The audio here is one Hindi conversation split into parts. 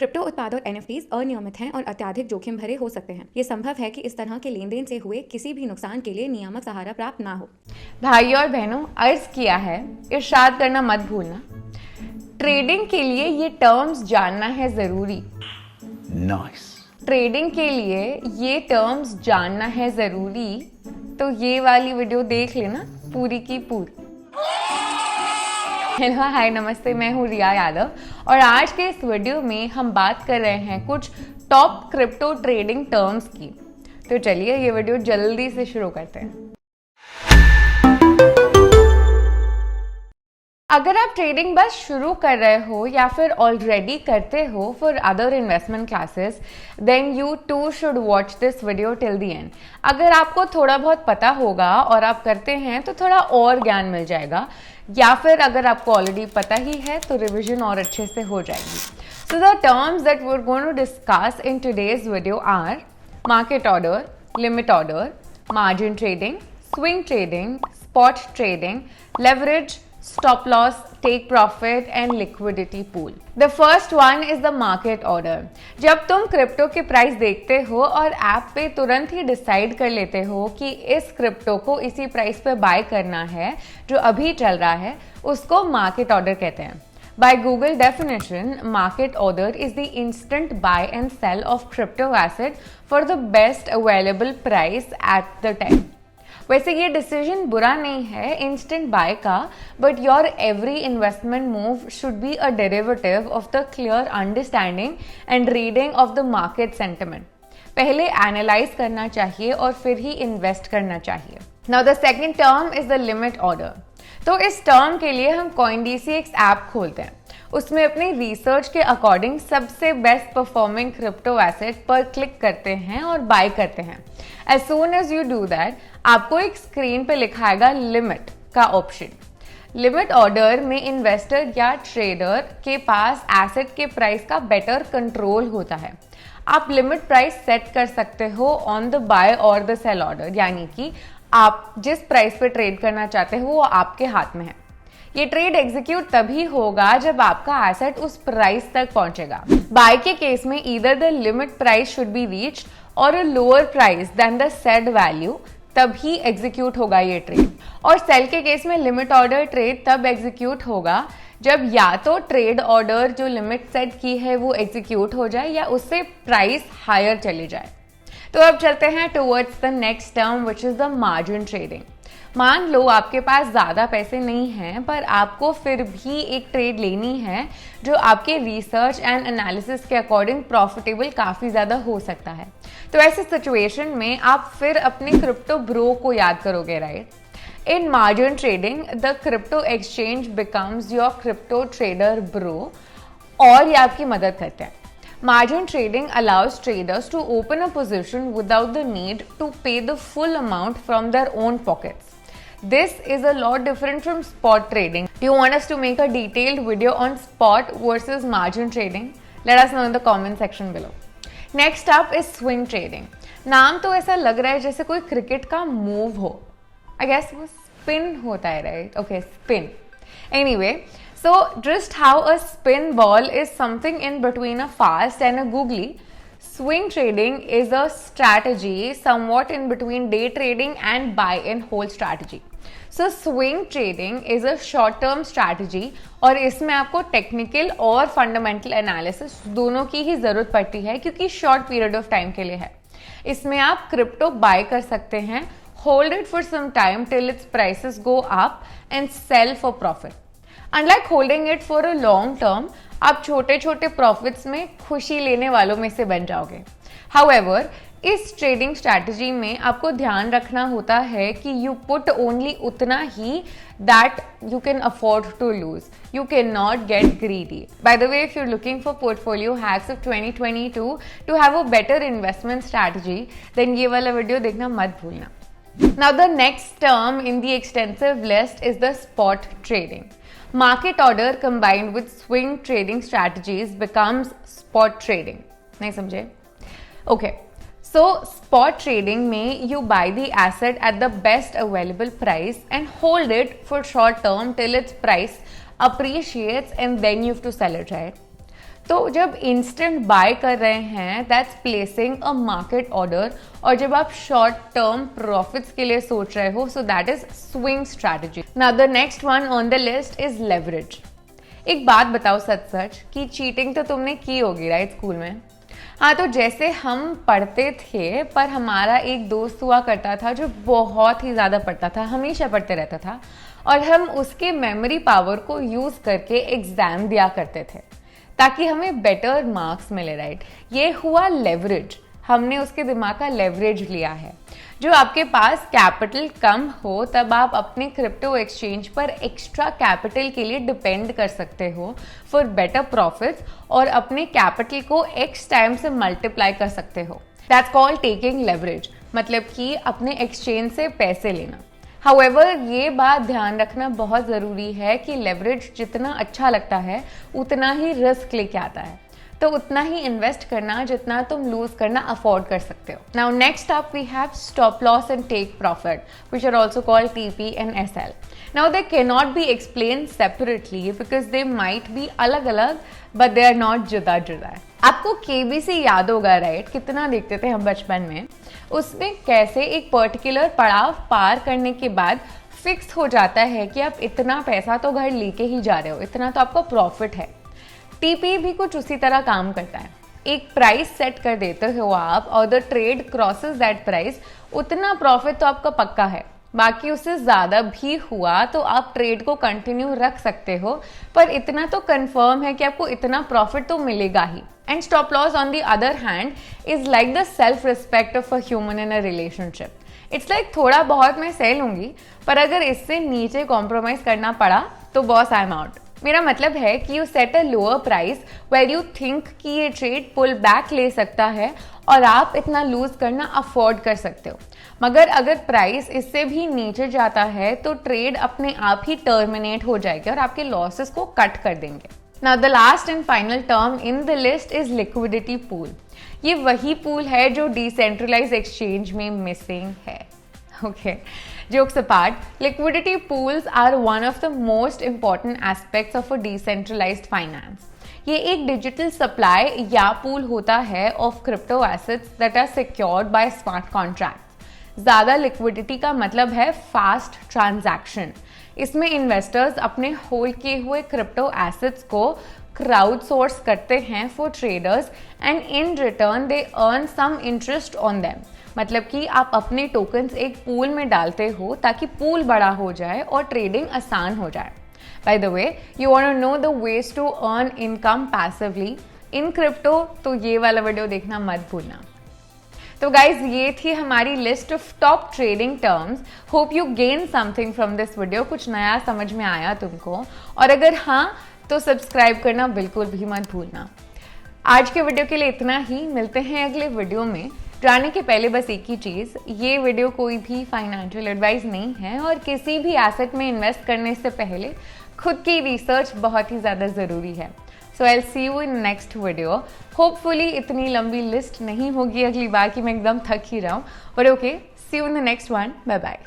क्रिप्टो उत्पाद और एनएफटीज अनियमित हैं और अत्यधिक जोखिम भरे हो सकते हैं। ये संभव है कि इस तरह के लेन देन से हुए किसी भी नुकसान के लिए नियामक सहारा प्राप्त ना हो। भाई और बहनों, अर्ज किया है, इरशाद करना मत भूलना। ट्रेडिंग के लिए ये टर्म्स जानना है जरूरी। Nice. ट्रेडिंग के लिए ये टर्म्स जानना है जरूरी, तो ये वाली वीडियो देख लेना पूरी की पूरी। हेलो हाय नमस्ते, मैं हूँ रिया यादव और आज के इस वीडियो में हम बात कर रहे हैं कुछ टॉप क्रिप्टो ट्रेडिंग टर्म्स की। तो चलिए ये वीडियो जल्दी से शुरू करते हैं। अगर आप ट्रेडिंग बस शुरू कर रहे हो या फिर ऑलरेडी करते हो for other investment classes, then you too should watch this video till the end. अगर आपको थोड़ा बहुत पता होगा और आप करते हैं तो थोड़ा और ज्ञान मिल जाएगा, या फिर अगर आपको ऑलरेडी पता ही है तो रिविजन और अच्छे से हो जाएगी। So the terms that we are going to discuss in today's video are market order, limit order, margin trading, swing trading, spot trading, leverage, stop loss, take profit and liquidity pool. The first one is the market order. जब तुम क्रिप्टो के प्राइस देखते हो और ऐप पे तुरंत ही डिसाइड कर लेते हो कि इस क्रिप्टो को इसी प्राइस पे बाय करना है जो अभी चल रहा है, उसको मार्केट ऑर्डर कहते हैं। By Google definition, market order is the instant buy and sell of crypto asset for the best available price at the time. वैसे ये डिसीजन बुरा नहीं है इंस्टेंट बाय का, but your every investment move should be a derivative of the clear understanding and reading of the market sentiment. पहले एनालाइज करना चाहिए और फिर ही इन्वेस्ट करना चाहिए। Now the second term is the limit order. तो इस टर्म के लिए हम CoinDCX ऐप खोलते हैं, उसमें अपनी रिसर्च के अकॉर्डिंग सबसे बेस्ट परफॉर्मिंग क्रिप्टो एसेट पर क्लिक करते हैं और बाय करते हैं। As soon as you do that, आपको एक स्क्रीन पे लिखाएगा लिमिट का ऑप्शन। लिमिट ऑर्डर में इन्वेस्टर या ट्रेडर के पास एसेट के प्राइस का बेटर कंट्रोल होता है। आप लिमिट प्राइस सेट कर सकते हो ऑन द बाय और द सेल ऑर्डर, यानी कि आप जिस प्राइस पे ट्रेड करना चाहते हो वो आपके हाथ में है। ये ट्रेड एग्जीक्यूट तभी होगा जब आपका एसेट उस प्राइस तक पहुंचेगा। बाय के केस में either the limit price should be reached और a lower price than the said value, तभी एग्जीक्यूट होगा ये ट्रेड। और सेल के केस में लिमिट ऑर्डर ट्रेड तब एग्जीक्यूट होगा जब या तो ट्रेड ऑर्डर जो लिमिट सेट की है वो एग्जीक्यूट हो जाए या उससे प्राइस हायर चली जाए। तो अब चलते हैं towards the next term which is the margin trading. मान लो आपके पास ज़्यादा पैसे नहीं हैं पर आपको फिर भी एक ट्रेड लेनी है जो आपके रिसर्च एंड एनालिसिस के अकॉर्डिंग प्रॉफिटेबल काफ़ी ज़्यादा हो सकता है। तो ऐसे सिचुएशन में आप फिर अपने क्रिप्टो ब्रो को याद करोगे, right? In margin trading the crypto exchange becomes your crypto trader bro और ये आपकी मदद करते हैं। Margin trading allows traders to open a position without the need to pay the full amount from their own pockets. This is a lot different from spot trading. Do you want us to make a detailed video on spot versus margin trading? Let us know in the comment section below. Next up is swing trading. नाम तो ऐसा लग रहा है जैसे कोई क्रिकेट का मूव हो। I guess वो स्पिन होता है, right? Okay, spin. Anyway, so just how a spin ball is something in between a fast and a googly, swing trading is a strategy somewhat in between day trading and buy and hold strategy. So swing trading is a short term strategy और इसमें आपको टेक्निकल और फंडामेंटल एनालिसिस दोनों की ही जरूरत पड़ती है क्योंकि शॉर्ट पीरियड ऑफ टाइम के लिए है। इसमें आप क्रिप्टो बाय कर सकते हैं, hold it for some time till its prices go up and sell for profit. Unlike holding it for a long term, आप छोटे छोटे प्रॉफिट्स में खुशी लेने वालों में से बन जाओगे। हाउएवर, इस ट्रेडिंग स्ट्रैटेजी में आपको ध्यान रखना होता है कि यू पुट ओनली उतना ही that you can afford to lose. You can not get greedy. By the way, if you looking for portfolio hacks of 2022 to have a better investment strategy, then ये वाला वीडियो देखना मत भूलना। Now the next term in the extensive list is the spot trading. Market order combined with swing trading strategies becomes spot trading. नहीं समझे? Okay. So spot trading में you buy the asset at the best available price and hold it for short term till its price appreciates and then you have to sell it, right? तो जब इंस्टेंट बाय कर रहे हैं that's placing a market order, और जब आप शॉर्ट टर्म प्रॉफिट्स के लिए सोच रहे हो so that is swing strategy. Now the next one on the list is leverage. एक बात बताओ सच सच कि चीटिंग तो तुमने की होगी राइट स्कूल में। हाँ, तो जैसे हम पढ़ते थे पर हमारा एक दोस्त हुआ करता था जो बहुत ही ज़्यादा पढ़ता था, हमेशा पढ़ते रहता था, और हम उसके मेमोरी पावर को यूज़ करके एग्ज़ाम दिया करते थे ताकि हमें बेटर मार्क्स मिले राइट। ये हुआ लेवरेज, हमने उसके दिमाग का लेवरेज लिया है। जो आपके पास कैपिटल कम हो तब आप अपने क्रिप्टो एक्सचेंज पर एक्स्ट्रा कैपिटल के लिए डिपेंड कर सकते हो फॉर बेटर प्रॉफिट्स, और अपने कैपिटल को एक्स टाइम से मल्टीप्लाई कर सकते हो। दैट्स कॉल्ड टेकिंग लेवरेज, मतलब कि अपने एक्सचेंज से पैसे लेना। हाउएवर ये बात ध्यान रखना बहुत ज़रूरी है कि लेवरेज जितना अच्छा लगता है उतना ही रिस्क लेके आता है, तो उतना ही इन्वेस्ट करना जितना तुम लूज करना अफोर्ड कर सकते हो। Now next up we have stop loss and take profit which are also called TP and SL. Now they can not be explain separately because they might be अलग अलग बट दे आर नॉट जुदा जुदा। आपको केबीसी याद होगा राइट, कितना देखते थे हम बचपन में। उसमें कैसे एक पर्टिकुलर पड़ाव पार करने के बाद फिक्स हो जाता है कि आप इतना पैसा तो घर लेके ही जा रहे हो, इतना तो आपका प्रॉफिट है। टीपी भी कुछ उसी तरह काम करता है। एक प्राइस सेट कर देते हो आप और the trade crosses that price, उतना प्रॉफिट तो आपका पक्का है। बाकी उससे ज़्यादा भी हुआ तो आप ट्रेड को कंटिन्यू रख सकते हो, पर इतना तो कंफर्म है कि आपको इतना प्रॉफिट तो मिलेगा ही। And stop loss on the other hand is like the self respect of a human in a relationship. It's like थोड़ा बहुत मैं सह लूंगी, पर अगर इससे नीचे कॉम्प्रोमाइज करना पड़ा तो बॉस आई एम आउट। मेरा मतलब है कि you set a lower price where you think कि ये ट्रेड पुल बैक ले सकता है और आप इतना लूज करना अफोर्ड कर सकते हो। मगर अगर प्राइस इससे भी नीचे जाता है तो ट्रेड अपने आप ही टर्मिनेट हो जाएगी और आपके लॉसेस को कट कर देंगे। Now the last and final term in the list is liquidity pool. ये वही पूल है जो डिसेंट्रलाइज एक्सचेंज में मिसिंग है। Okay, jokes apart, liquidity pools are one of the most important aspects of a decentralized finance. ये एक डिजिटल सप्लाई या पूल होता है of crypto assets that are secured by smart contract. ज़्यादा लिक्विडिटी का मतलब है फास्ट ट्रांजैक्शन। इसमें इन्वेस्टर्स अपने होल्ड किए हुए क्रिप्टो एसेट्स को क्राउड सोर्स करते हैं for traders and in return they earn some interest on them. मतलब कि आप अपने टोकन्स एक पूल में डालते हो ताकि पूल बड़ा हो जाए और ट्रेडिंग आसान हो जाए। By the way, you want to know the ways to earn income passively in crypto, तो ये वाला वीडियो देखना मत भूलना। तो गाइज ये थी हमारी list of top trading terms. Hope you gain something from this video, कुछ नया समझ में आया तुमको, और अगर हाँ तो सब्सक्राइब करना बिल्कुल भी मत भूलना। आज के वीडियो के लिए इतना ही, मिलते हैं अगले वीडियो में। जाने के पहले बस एक ही चीज़, ये वीडियो कोई भी फाइनेंशियल एडवाइस नहीं है और किसी भी एसेट में इन्वेस्ट करने से पहले खुद की रिसर्च बहुत ही ज़्यादा ज़रूरी है। So I will see you in next video. Hopefully इतनी लंबी लिस्ट नहीं होगी अगली बार कि मैं एकदम थक ही रहा हूँ, but okay, see you in the next one, bye bye.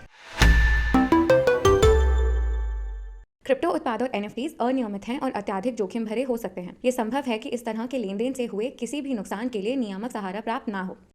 Crypto उत्पाद और NFTs अनियमित हैं और अत्यधिक जोखिम भरे हो सकते हैं। ये संभव है कि इस तरह के लेन देन से हुए किसी भी नुकसान के लिए नियामक सहारा प्राप्त ना हो।